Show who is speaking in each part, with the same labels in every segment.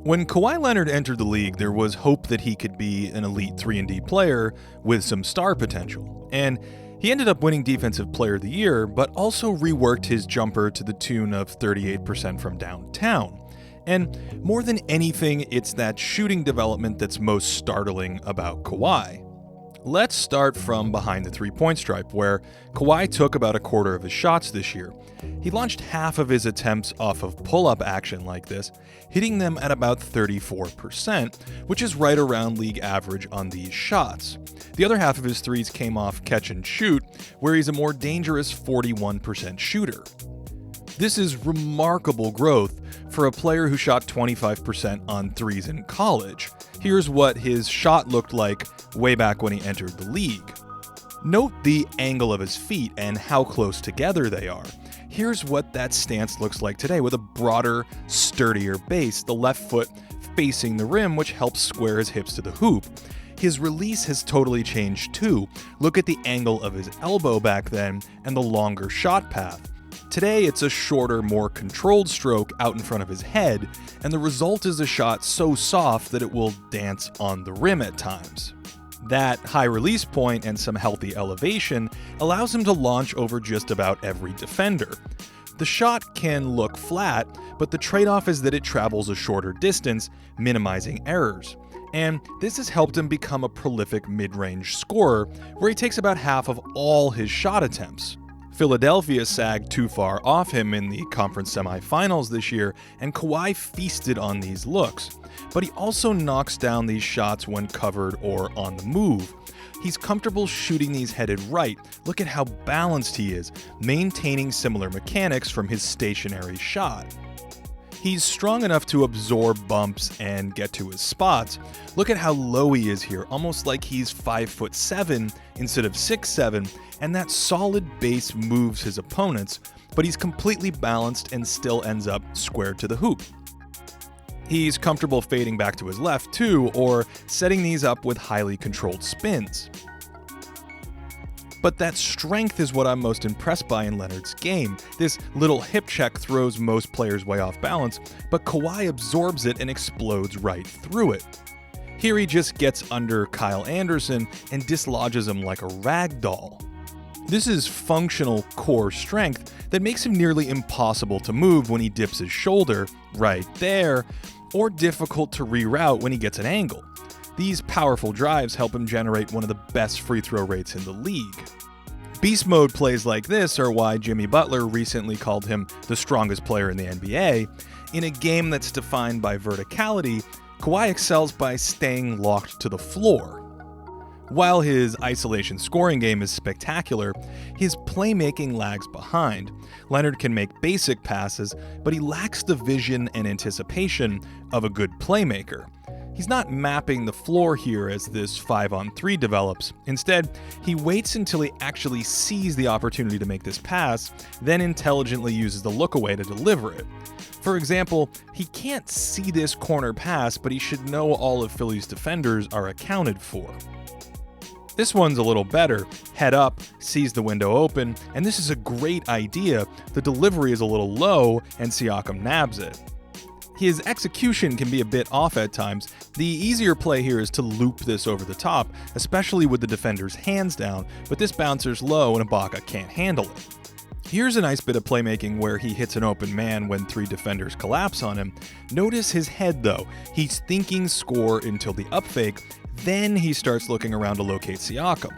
Speaker 1: When Kawhi Leonard entered the league, there was hope that he could be an elite 3-and-D player with some star potential. And he ended up winning Defensive Player of the Year, but also reworked his jumper to the tune of 38% from downtown. And more than anything, it's that shooting development that's most startling about Kawhi. Let's start from behind the three-point stripe, where Kawhi took about a quarter of his shots this year. He launched half of his attempts off of pull-up action like this, hitting them at about 34%, which is right around league average on these shots. The other half of his threes came off catch and shoot, where he's a more dangerous 41% shooter. This is remarkable growth for a player who shot 25% on threes in college. Here's what his shot looked like way back when he entered the league. Note the angle of his feet and how close together they are. Here's what that stance looks like today with a broader, sturdier base, the left foot facing the rim, which helps square his hips to the hoop. His release has totally changed too. Look at the angle of his elbow back then and the longer shot path. Today, it's a shorter, more controlled stroke out in front of his head, and the result is a shot so soft that it will dance on the rim at times. That high release point and some healthy elevation allows him to launch over just about every defender. The shot can look flat, but the trade-off is that it travels a shorter distance, minimizing errors. And this has helped him become a prolific mid-range scorer, where he takes about half of all his shot attempts. Philadelphia sagged too far off him in the conference semifinals this year, and Kawhi feasted on these looks. But he also knocks down these shots when covered or on the move. He's comfortable shooting these headed right. Look at how balanced he is, maintaining similar mechanics from his stationary shot. He's strong enough to absorb bumps and get to his spots. Look at how low he is here, almost like he's 5'7" instead of 6'7", and that solid base moves his opponents, but he's completely balanced and still ends up square to the hoop. He's comfortable fading back to his left too, or setting these up with highly controlled spins. But that strength is what I'm most impressed by in Leonard's game. This little hip check throws most players way off balance, but Kawhi absorbs it and explodes right through it. Here he just gets under Kyle Anderson and dislodges him like a rag doll. This is functional core strength that makes him nearly impossible to move when he dips his shoulder, right there, or difficult to reroute when he gets an angle. These powerful drives help him generate one of the best free throw rates in the league. Beast mode plays like this are why Jimmy Butler recently called him the strongest player in the NBA. In a game that's defined by verticality, Kawhi excels by staying locked to the floor. While his isolation scoring game is spectacular, his playmaking lags behind. Leonard can make basic passes, but he lacks the vision and anticipation of a good playmaker. He's not mapping the floor here as this 5-on-3 develops. Instead, he waits until he actually sees the opportunity to make this pass, then intelligently uses the look-away to deliver it. For example, he can't see this corner pass, but he should know all of Philly's defenders are accounted for. This one's a little better. Head up, sees the window open, and this is a great idea. The delivery is a little low, and Siakam nabs it. His execution can be a bit off at times. The easier play here is to loop this over the top, especially with the defender's hands down, but this bouncer's low and Ibaka can't handle it. Here's a nice bit of playmaking where he hits an open man when 3 defenders collapse on him. Notice his head though. He's thinking score until the up fake, then he starts looking around to locate Siakam.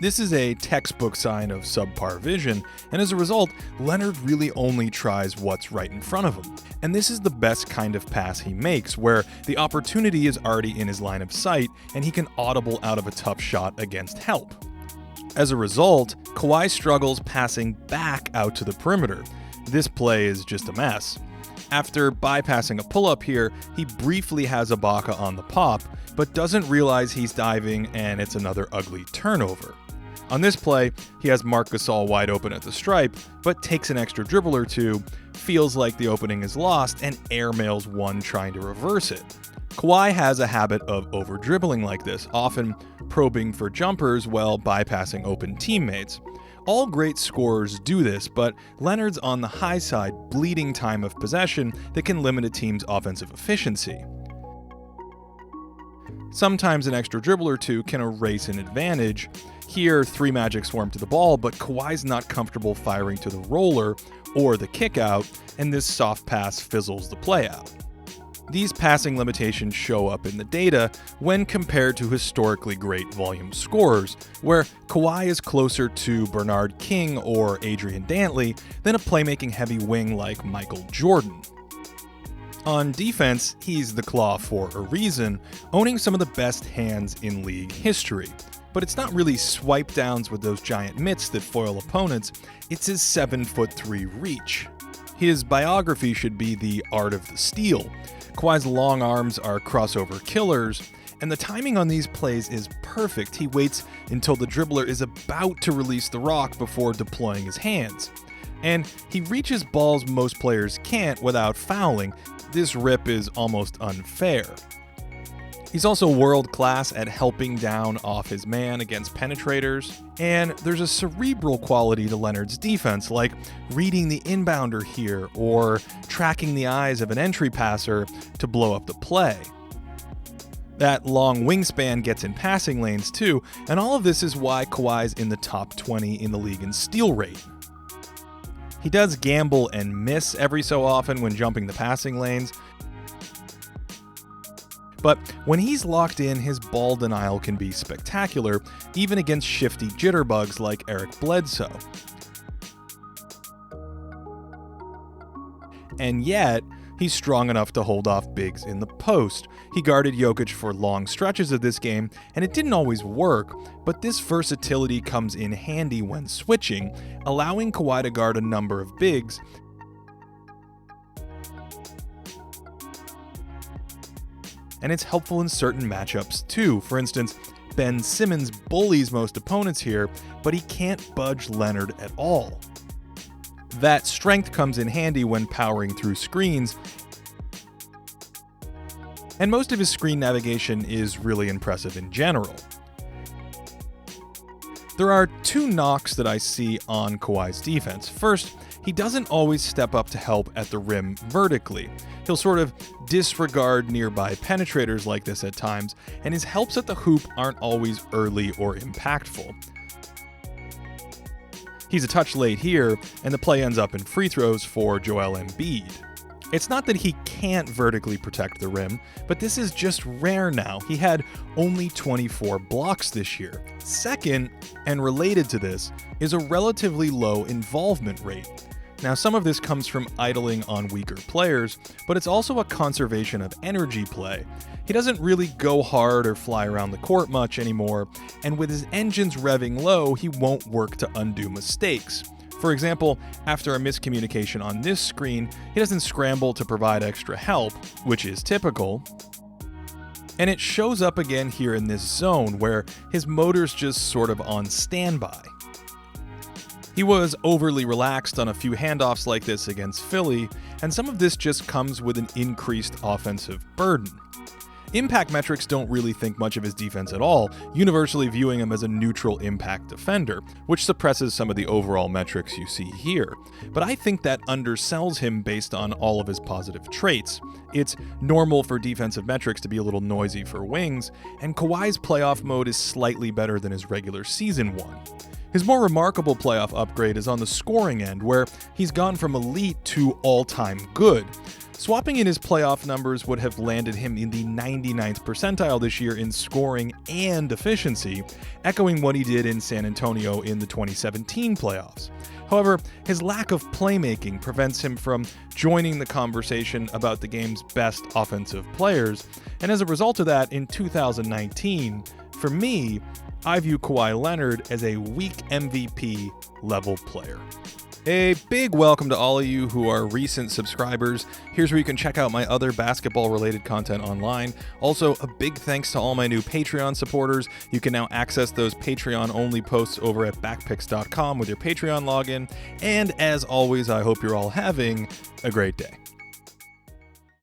Speaker 1: This is a textbook sign of subpar vision, and as a result, Leonard really only tries what's right in front of him. And this is the best kind of pass he makes, where the opportunity is already in his line of sight, and he can audible out of a tough shot against help. As a result, Kawhi struggles passing back out to the perimeter. This play is just a mess. After bypassing a pull-up here, he briefly has Ibaka on the pop, but doesn't realize he's diving and it's another ugly turnover. On this play, he has Marc Gasol wide open at the stripe, but takes an extra dribble or two, feels like the opening is lost, and airmails one trying to reverse it. Kawhi has a habit of over-dribbling like this, often probing for jumpers while bypassing open teammates. All great scorers do this, but Leonard's on the high side, bleeding time of possession that can limit a team's offensive efficiency. Sometimes an extra dribble or two can erase an advantage. Here, 3 Magic swarm to the ball, but Kawhi's not comfortable firing to the roller or the kick out, and this soft pass fizzles the play out. These passing limitations show up in the data when compared to historically great volume scorers, where Kawhi is closer to Bernard King or Adrian Dantley than a playmaking-heavy wing like Michael Jordan. On defense, he's the claw for a reason, owning some of the best hands in league history. But it's not really swipe downs with those giant mitts that foil opponents, it's his 7'3" reach. His biography should be the art of the steal. Kawhi's long arms are crossover killers, and the timing on these plays is perfect. He waits until the dribbler is about to release the rock before deploying his hands. And he reaches balls most players can't without fouling. This rip is almost unfair. He's also world-class at helping down off his man against penetrators, and there's a cerebral quality to Leonard's defense, like reading the inbounder here or tracking the eyes of an entry passer to blow up the play. That long wingspan gets in passing lanes too, and all of this is why Kawhi's in the top 20 in the league in steal rate. He does gamble and miss every so often when jumping the passing lanes, but when he's locked in, his ball denial can be spectacular, even against shifty jitterbugs like Eric Bledsoe. And yet, he's strong enough to hold off bigs in the post. He guarded Jokic for long stretches of this game, and it didn't always work, but this versatility comes in handy when switching, allowing Kawhi to guard a number of bigs. And it's helpful in certain matchups too. For instance, Ben Simmons bullies most opponents here, but he can't budge Leonard at all. That strength comes in handy when powering through screens, and most of his screen navigation is really impressive in general. There are 2 knocks that I see on Kawhi's defense. First, he doesn't always step up to help at the rim vertically. He'll sort of disregard nearby penetrators like this at times, and his helps at the hoop aren't always early or impactful. He's a touch late here, and the play ends up in free throws for Joel Embiid. It's not that he can't vertically protect the rim, but this is just rare now. He had only 24 blocks this year. Second, and related to this, is a relatively low involvement rate. Now, some of this comes from idling on weaker players, but it's also a conservation of energy play. He doesn't really go hard or fly around the court much anymore, and with his engines revving low, he won't work to undo mistakes. For example, after a miscommunication on this screen, he doesn't scramble to provide extra help, which is typical. And it shows up again here in this zone, where his motor's just sort of on standby. He was overly relaxed on a few handoffs like this against Philly, and some of this just comes with an increased offensive burden. Impact metrics don't really think much of his defense at all, universally viewing him as a neutral impact defender, which suppresses some of the overall metrics you see here. But I think that undersells him based on all of his positive traits. It's normal for defensive metrics to be a little noisy for wings, and Kawhi's playoff mode is slightly better than his regular season one. His more remarkable playoff upgrade is on the scoring end, where he's gone from elite to all-time good. Swapping in his playoff numbers would have landed him in the 99th percentile this year in scoring and efficiency, echoing what he did in San Antonio in the 2017 playoffs. However, his lack of playmaking prevents him from joining the conversation about the game's best offensive players, and as a result of that, in 2019, for me, I view Kawhi Leonard as a weak MVP level player. A big welcome to all of you who are recent subscribers. Here's where you can check out my other basketball-related content online. Also, a big thanks to all my new Patreon supporters. You can now access those Patreon-only posts over at backpicks.com with your Patreon login. And as always, I hope you're all having a great day.